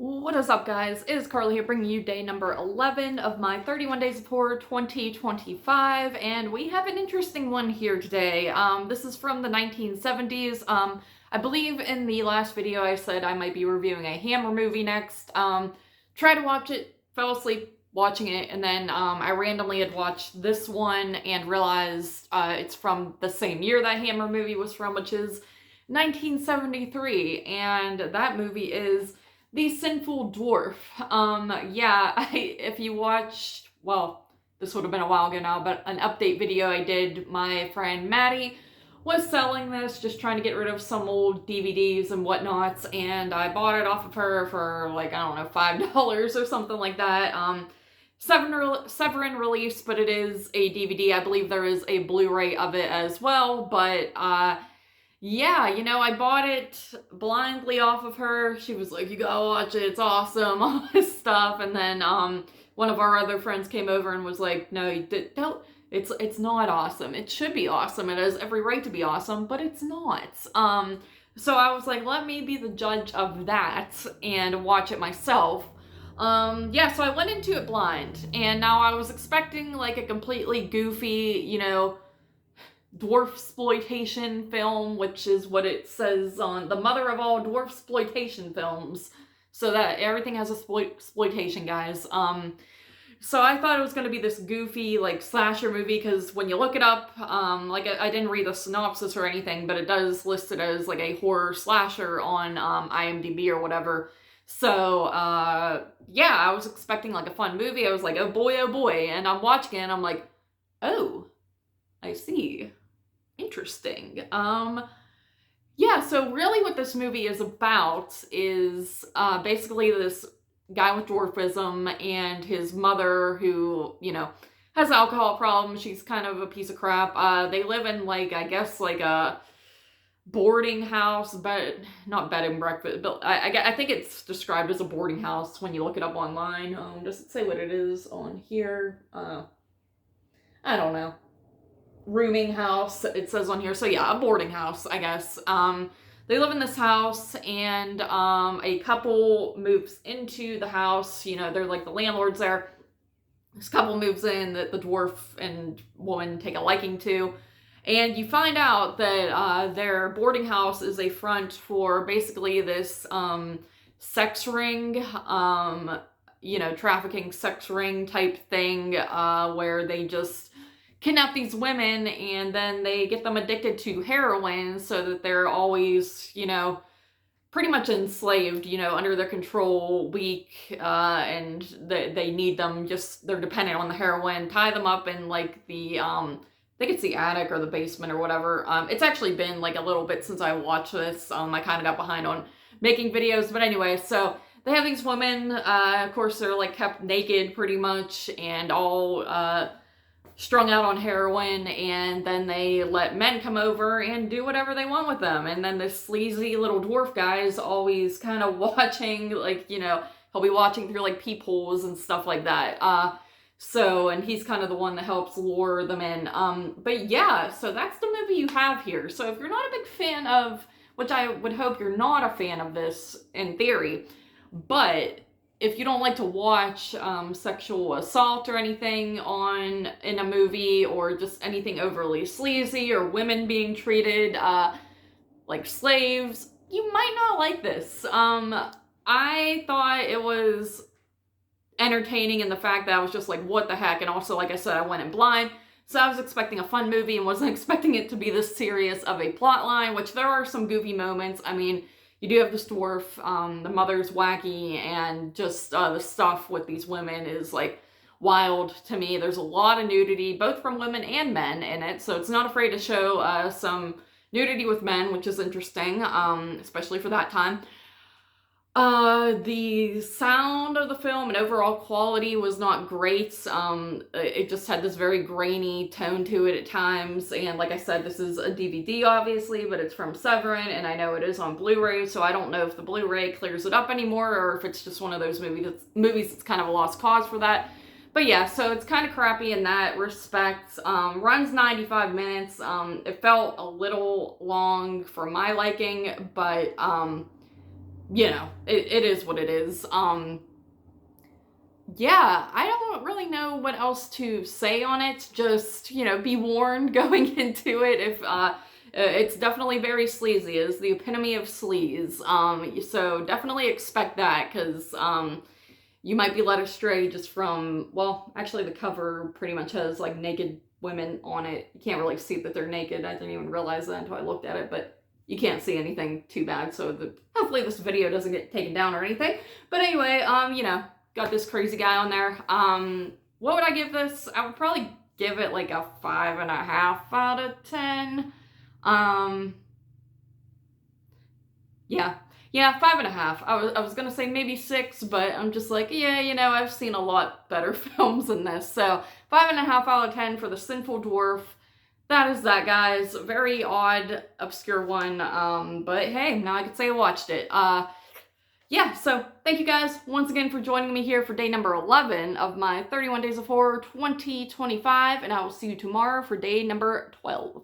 What is up, guys? It is Carly here, bringing you day number 11 of my 31 Days of Horror 2025, and we have an interesting one here today. This is from the 1970s. I believe in the last video I said I might be reviewing a Hammer movie next. Tried to watch it, fell asleep watching it, and then I randomly had watched this one and realized it's from the same year that Hammer movie was from, which is 1973, and that movie is The Sinful Dwarf. If you watched, well, this would have been a while ago now, but an update video I did, my friend Maddie was selling this, just trying to get rid of some old DVDs and whatnots, and I bought it off of her for, like, I don't know, $5 or something like that. Severin release, but it is a DVD. I believe there is a Blu-ray of it as well, but, yeah, I bought it blindly off of her. She was like, you gotta watch it, it's awesome, all this stuff. And then one of our other friends came over and was like, no, don't, it's not awesome. It should be awesome. It has every right to be awesome, but it's not. So I was like, let me be the judge of that and watch it myself. So I went into it blind, and now I was expecting like a completely goofy, dwarf exploitation film, which is what it says on the mother of all dwarf exploitation films. So that everything has a exploitation, guys. So I thought it was going to be this goofy, like, slasher movie, because when you look it up, I didn't read the synopsis or anything, but it does list it as, like, a horror slasher on, IMDb or whatever. So, I was expecting, like, a fun movie. I was like, oh boy, and I'm watching it, and I'm like, oh, I see. Interesting. So really what this movie is about is basically this guy with dwarfism and his mother who, has alcohol problems. She's kind of a piece of crap. They live in, like, I guess, like a boarding house, but not bed and breakfast, but I think it's described as a boarding house when you look it up online. Does it say what it is on here? I don't know. Rooming house, it says on here. So yeah, a boarding house, I guess. They live in this house, and a couple moves into the house. They're like the landlords there. This couple moves in that the dwarf and woman take a liking to, and you find out that their boarding house is a front for basically this sex ring, trafficking sex ring type thing, where they just kidnap these women, and then they get them addicted to heroin so that they're always, pretty much enslaved, under their control, weak, and they need them, they're dependent on the heroin, tie them up in, like, I think it's the attic or the basement or whatever. It's actually been, like, a little bit since I watched this. I kind of got behind on making videos, but anyway, so they have these women, of course, they're, like, kept naked pretty much, and all, strung out on heroin, and then they let men come over and do whatever they want with them. And then this sleazy little dwarf guy is always kind of watching, like, he'll be watching through, like, peepholes and stuff like that. And he's kind of the one that helps lure them in. But yeah, so that's the movie you have here. So if you're not a big fan of, which I would hope you're not a fan of this in theory, but if you don't like to watch sexual assault or anything in a movie, or just anything overly sleazy, or women being treated like slaves, you might not like this. I thought it was entertaining in the fact that I was just like, what the heck? And also, like I said, I went in blind, so I was expecting a fun movie and wasn't expecting it to be this serious of a plot line, which there are some goofy moments. I mean, you do have this dwarf, the mother's wacky, and just the stuff with these women is, like, wild to me. There's a lot of nudity, both from women and men in it, so it's not afraid to show some nudity with men, which is interesting, especially for that time. The sound of the film and overall quality was not great. It just had this very grainy tone to it at times, and like I said, this is a DVD obviously, but it's from Severin, and I know it is on Blu-ray, so I don't know if the Blu-ray clears it up anymore, or if it's just one of those movies that's kind of a lost cause for that. But yeah, so it's kind of crappy in that respect. Runs 95 minutes. It felt a little long for my liking, but you know, it is what it is. Yeah, I don't really know what else to say on it. Just, you know, be warned going into it. If it's definitely very sleazy. It's the epitome of sleaze. So definitely expect that, because you might be led astray just from, well, actually the cover pretty much has like naked women on it. You can't really see that they're naked. I didn't even realize that until I looked at it, but you can't see anything too bad. So hopefully this video doesn't get taken down or anything. But anyway, you know, got this crazy guy on there. What would I give this? I would probably give it like a 5.5 out of 10. Yeah. Yeah, 5.5. I was gonna say maybe 6, but I'm just like, yeah, you know, I've seen a lot better films than this. So 5.5 out of 10 for the Sinful Dwarf. That is that, guys. Very odd, obscure one. But hey, now I could say I watched it. Yeah, so thank you guys once again for joining me here for day number 11 of my 31 Days of Horror 2025, and I will see you tomorrow for day number 12.